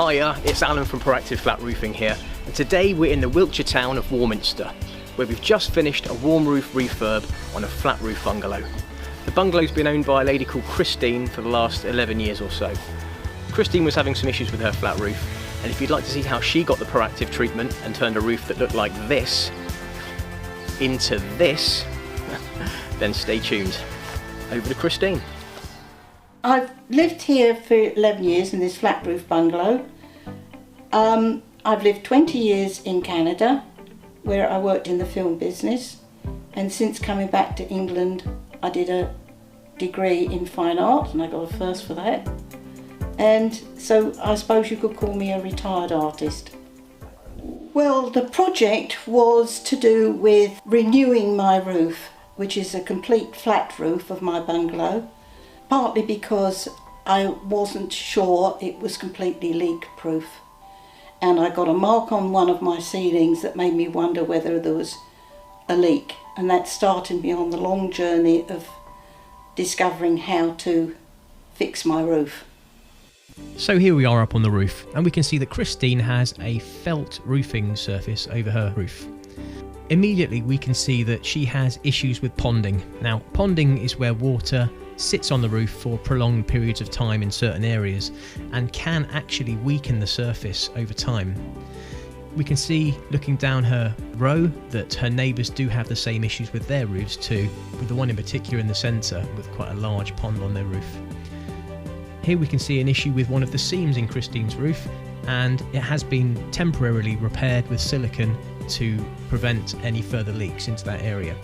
Hiya, it's Alan from Proactive Flat Roofing here, and today we're in the Wiltshire town of Warminster, where we've just finished a warm roof refurb on a flat roof bungalow. The bungalow's been owned by a lady called Christine for the last 11 years or so. Christine was having some issues with her flat roof, and if you'd like to see how she got the proactive treatment and turned a roof that looked like this into this, then stay tuned. Over to Christine. I've lived here for 11 years in this flat roof bungalow. I've lived 20 years in Canada, where I worked in the film business, and since coming back to England I did a degree in fine art and I got a first for that, and so I suppose you could call me a retired artist. Well, the project was to do with renewing my roof, which is a complete flat roof of my bungalow, partly because I wasn't sure it was completely leak proof, and I got a mark on one of my ceilings that made me wonder whether there was a leak, and that started me on the long journey of discovering how to fix my roof. So here we are up on the roof, and we can see that Christine has a felt roofing surface over her roof. Immediately we can see that she has issues with ponding. Now, ponding is where water sits on the roof for prolonged periods of time in certain areas and can actually weaken the surface over time. We can see, looking down her row, that her neighbours do have the same issues with their roofs too, with the one in particular in the centre with quite a large pond on their roof. Here we can see an issue with one of the seams in Christine's roof, and it has been temporarily repaired with silicone to prevent any further leaks into that area.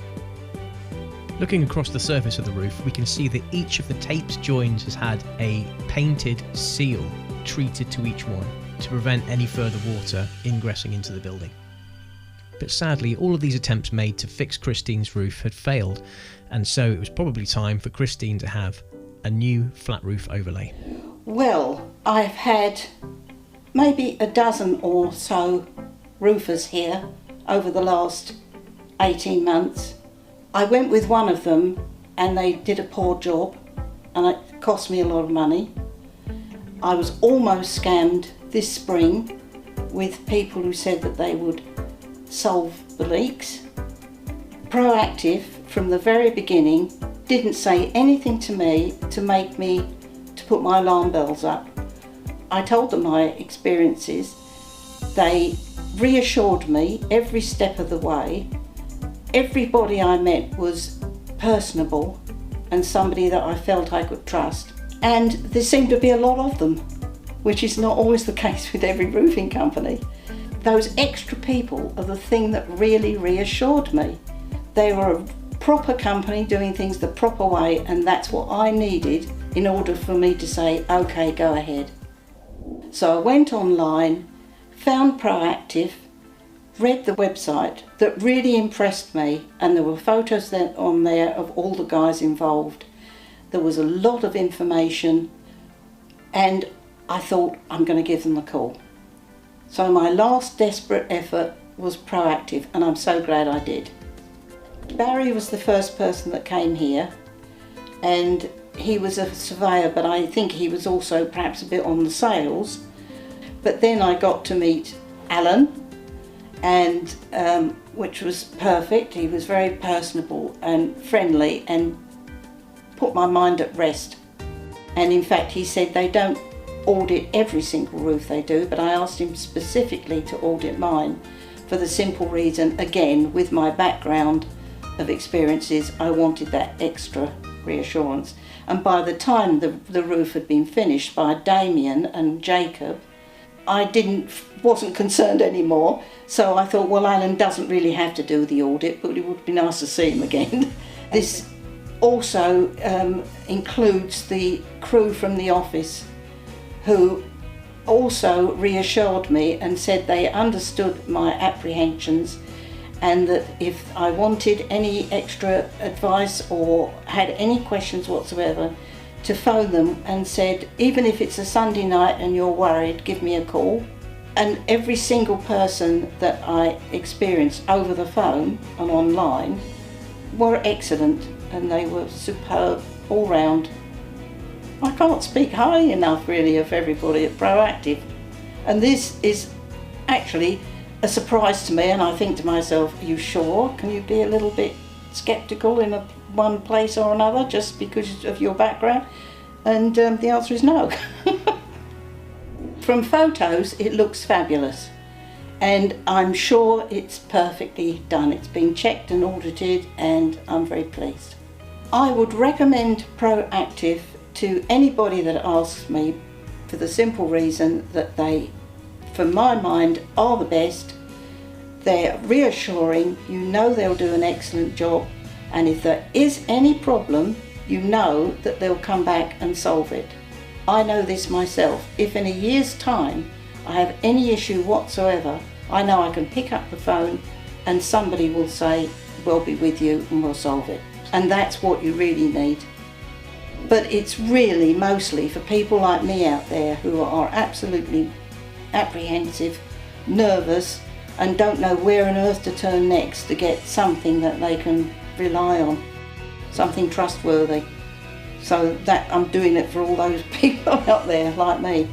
Looking across the surface of the roof, we can see that each of the taped joins has had a painted seal treated to each one to prevent any further water ingressing into the building. But sadly, all of these attempts made to fix Christine's roof had failed, and so it was probably time for Christine to have a new flat roof overlay. Well, I've had maybe a dozen or so roofers here over the last 18 months. I went with one of them and they did a poor job and it cost me a lot of money. I was almost scammed this spring with people who said that they would solve the leaks. Proactive from the very beginning didn't say anything to me to make me to put my alarm bells up. I told them my experiences. They reassured me every step of the way. Everybody I met was personable and somebody that I felt I could trust, and there seemed to be a lot of them, which is not always the case with every roofing company. Those extra people are the thing that really reassured me. They were a proper company doing things the proper way, and that's what I needed in order for me to say, okay, go ahead. So I went online, found Proactive, read the website that really impressed me, and there were photos on there of all the guys involved. There was a lot of information, and I thought, I'm going to give them a call. So my last desperate effort was Proactive, and I'm so glad I did. Barry was the first person that came here, and he was a surveyor, but I think he was also perhaps a bit on the sales. But then I got to meet Alan, and which was perfect. He was very personable and friendly and put my mind at rest. And in fact, he said they don't audit every single roof they do, but I asked him specifically to audit mine for the simple reason, again, with my background of experiences, I wanted that extra reassurance. And by the time the roof had been finished by Damien and Jacob, I wasn't concerned anymore. So I thought, well, Alan doesn't really have to do the audit, but it would be nice to see him again. This also includes the crew from the office, who also reassured me and said they understood my apprehensions, and that if I wanted any extra advice or had any questions whatsoever, to phone them, and said, even if it's a Sunday night and you're worried, give me a call. And every single person that I experienced over the phone and online were excellent, and they were superb all round. I can't speak highly enough really of everybody at Proactive. And this is actually a surprise to me, and I think to myself, are you sure? Can you be a little bit sceptical in one place or another just because of your background? And the answer is no. From photos, it looks fabulous, and I'm sure it's perfectly done. It's been checked and audited, and I'm very pleased. I would recommend Proactive to anybody that asks me, for the simple reason that they, for my mind, are the best. They're reassuring, you know they'll do an excellent job, and if there is any problem, you know that they'll come back and solve it. I know this myself. If in a year's time I have any issue whatsoever, I know I can pick up the phone and somebody will say, we'll be with you and we'll solve it. And that's what you really need. But it's really mostly for people like me out there who are absolutely apprehensive, nervous, and don't know where on earth to turn next to get something that they can rely on, something trustworthy. So that I'm doing it for all those people out there like me.